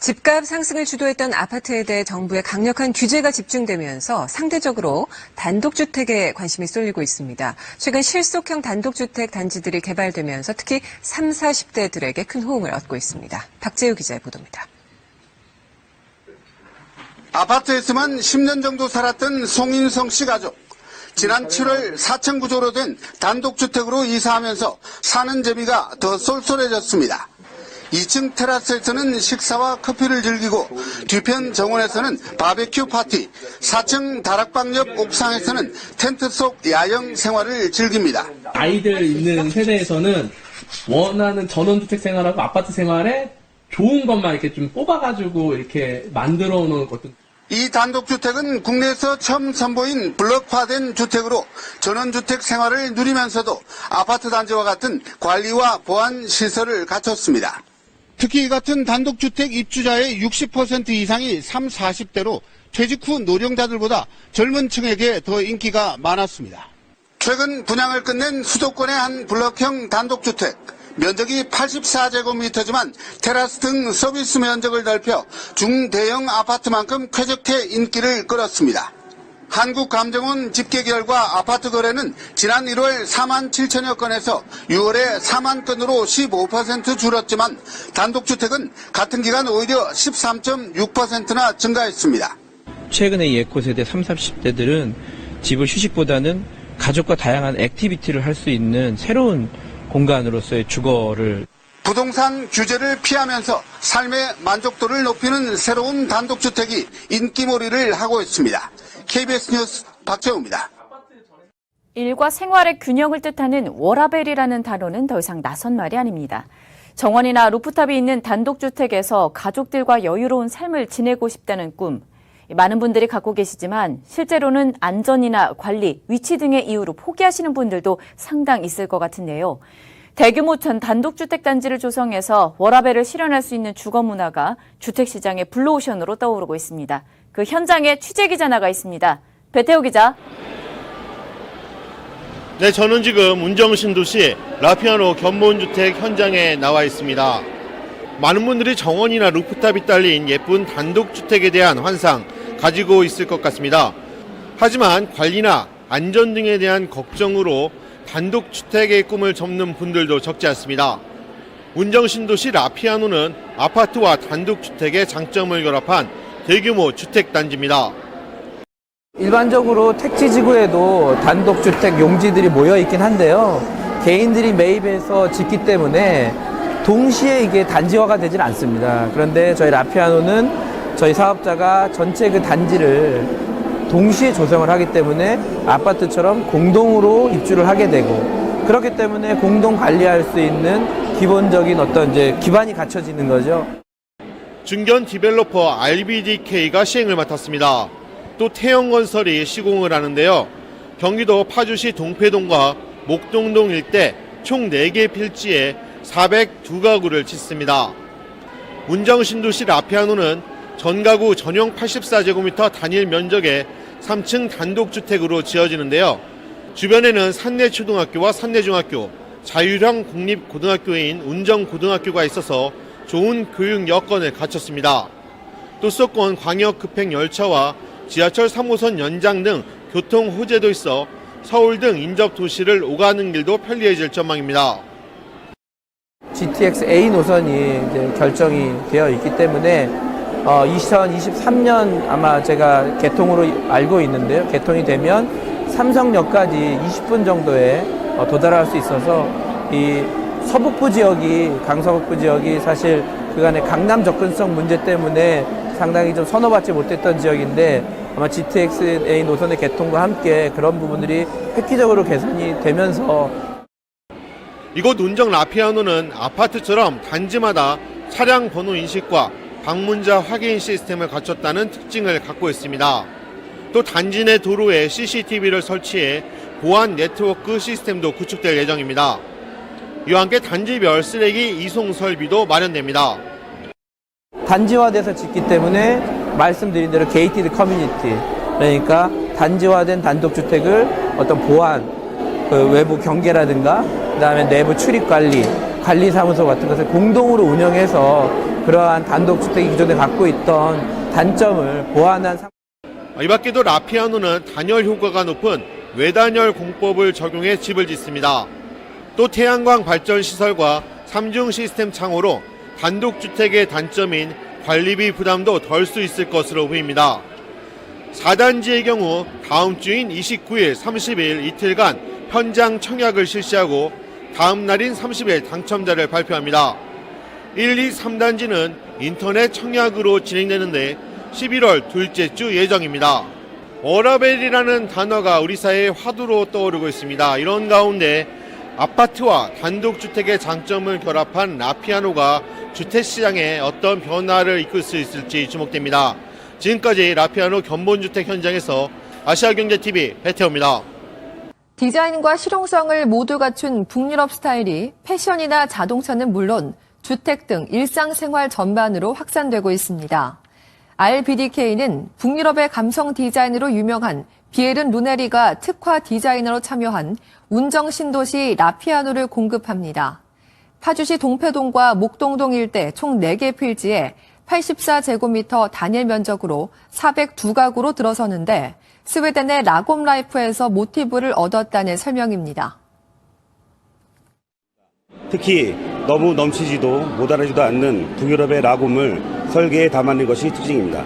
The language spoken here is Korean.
집값 상승을 주도했던 아파트에 대해 정부의 강력한 규제가 집중되면서 상대적으로 단독주택에 관심이 쏠리고 있습니다. 최근 실속형 단독주택 단지들이 개발되면서 특히 30, 40대들에게 큰 호응을 얻고 있습니다. 박재우 기자의 보도입니다. 아파트에서만 10년 정도 살았던 송인성 씨 가족. 지난 7월 4층 구조로 된 단독주택으로 이사하면서 사는 재미가 더 쏠쏠해졌습니다. 2층 테라스에서는 식사와 커피를 즐기고 뒤편 정원에서는 바베큐 파티, 4층 다락방 옆 옥상에서는 텐트 속 야영 생활을 즐깁니다. 아이들 있는 세대에서는 원하는 전원주택 생활하고 아파트 생활에 좋은 것만 이렇게 좀 뽑아가지고 이렇게 만들어 놓은 것도. 이 단독주택은 국내에서 처음 선보인 블록화된 주택으로 전원주택 생활을 누리면서도 아파트 단지와 같은 관리와 보안 시설을 갖췄습니다. 특히 이 같은 단독주택 입주자의 60% 이상이 30, 40대로 퇴직 후 노령자들보다 젊은 층에게 더 인기가 많았습니다. 최근 분양을 끝낸 수도권의 한 블록형 단독주택. 면적이 84제곱미터지만 테라스 등 서비스 면적을 넓혀 중대형 아파트만큼 쾌적해 인기를 끌었습니다. 한국감정원 집계 결과 아파트 거래는 지난 1월 4만 7천여 건에서 6월에 4만 건으로 15% 줄었지만 단독주택은 같은 기간 오히려 13.6%나 증가했습니다. 최근에 예코 세대 30, 40대들은 집을 휴식보다는 가족과 다양한 액티비티를 할 수 있는 새로운 공간으로서의 주거를. 부동산 규제를 피하면서 삶의 만족도를 높이는 새로운 단독주택이 인기몰이를 하고 있습니다. KBS 뉴스 박재우입니다. 일과 생활의 균형을 뜻하는 워라밸이라는 단어는 더 이상 낯선 말이 아닙니다. 정원이나 루프탑이 있는 단독주택에서 가족들과 여유로운 삶을 지내고 싶다는 꿈. 많은 분들이 갖고 계시지만 실제로는 안전이나 관리, 위치 등의 이유로 포기하시는 분들도 상당 있을 것 같은데요. 대규모 단독주택 단지를 조성해서 워라밸을 실현할 수 있는 주거 문화가 주택시장의 블루오션으로 떠오르고 있습니다. 그 현장에 취재기자 나가 있습니다. 배태우 기자. 네, 저는 지금 운정신도시 라피아노 견본주택 현장에 나와 있습니다. 많은 분들이 정원이나 루프탑이 딸린 예쁜 단독주택에 대한 환상 가지고 있을 것 같습니다. 하지만 관리나 안전 등에 대한 걱정으로 단독주택의 꿈을 접는 분들도 적지 않습니다. 운정신도시 라피아노는 아파트와 단독주택의 장점을 결합한 대규모 주택단지입니다. 일반적으로 택지지구에도 단독주택 용지들이 모여 있긴 한데요. 개인들이 매입해서 짓기 때문에 동시에 이게 단지화가 되질 않습니다. 그런데 저희 라피아노는 저희 사업자가 전체 그 단지를 동시에 조성을 하기 때문에 아파트처럼 공동으로 입주를 하게 되고, 그렇기 때문에 공동 관리할 수 있는 기본적인 어떤 이제 기반이 갖춰지는 거죠. 중견 디벨로퍼 RBDK가 시행을 맡았습니다. 또 태영건설이 시공을 하는데요. 경기도 파주시 동패동과 목동동 일대 총 4개 필지에 402가구를 짓습니다. 운정신도시 라피아노는 전가구 전용 84제곱미터 단일 면적의 3층 단독주택으로 지어지는데요. 주변에는 산내초등학교와 산내중학교, 자율형 공립고등학교인 운정고등학교가 있어서 좋은 교육 여건을 갖췄습니다. 또 수도권 광역급행열차와 지하철 3호선 연장 등 교통 호재도 있어 서울 등 인접 도시를 오가는 길도 편리해질 전망입니다. GTX A 노선이 이제 결정이 되어 있기 때문에 2023년 아마 제가 개통으로 알고 있는데요. 개통이 되면 삼성역까지 20분 정도에 도달할 수 있어서 이 서북부 지역이, 강서북부 지역이 사실 그간의 강남 접근성 문제 때문에 상당히 좀 선호받지 못했던 지역인데, 아마 GTX A 노선의 개통과 함께 그런 부분들이 획기적으로 개선이 되면서. 이곳 운정 라피아노는 아파트처럼 단지마다 차량 번호 인식과 방문자 확인 시스템을 갖췄다는 특징을 갖고 있습니다. 또 단지 내 도로에 CCTV를 설치해 보안 네트워크 시스템도 구축될 예정입니다. 이와 함께 단지별 쓰레기 이송 설비도 마련됩니다. 단지화돼서 짓기 때문에 말씀드린 대로 게이티드 커뮤니티, 그러니까 단지화된 단독주택을 어떤 보안, 그 외부 경계라든가 그다음에 내부 출입 관리, 관리사무소 같은 것을 공동으로 운영해서 그러한 단독주택이 기존에 갖고 있던 단점을 보완한 이 밖에도 라피아노는 단열 효과가 높은 외단열 공법을 적용해 집을 짓습니다. 또 태양광 발전 시설과 3중 시스템 창호로 단독주택의 단점인 관리비 부담도 덜 수 있을 것으로 보입니다. 4단지의 경우 다음 주인 29일, 30일 이틀간 현장 청약을 실시하고 다음 날인 30일 당첨자를 발표합니다. 1, 2, 3단지는 인터넷 청약으로 진행되는데 11월 둘째 주 예정입니다. 워라벨이라는 단어가 우리 사회의 화두로 떠오르고 있습니다. 이런 가운데 아파트와 단독주택의 장점을 결합한 라피아노가 주택시장에 어떤 변화를 이끌 수 있을지 주목됩니다. 지금까지 라피아노 견본주택 현장에서 아시아경제TV 배태호입니다. 디자인과 실용성을 모두 갖춘 북유럽 스타일이 패션이나 자동차는 물론 주택 등 일상생활 전반으로 확산되고 있습니다. RBDK는 북유럽의 감성 디자인으로 유명한 비에른 루네리가 특화 디자이너로 참여한 운정신도시 라피아노를 공급합니다. 파주시 동패동과 목동동 일대 총 4개 필지에 84제곱미터 단일 면적으로 402가구로 들어서는데 스웨덴의 라곰라이프에서 모티브를 얻었다는 설명입니다. 특히 너무 넘치지도 모자라지도 않는 북유럽의 라곰을 설계에 담아낸 것이 특징입니다.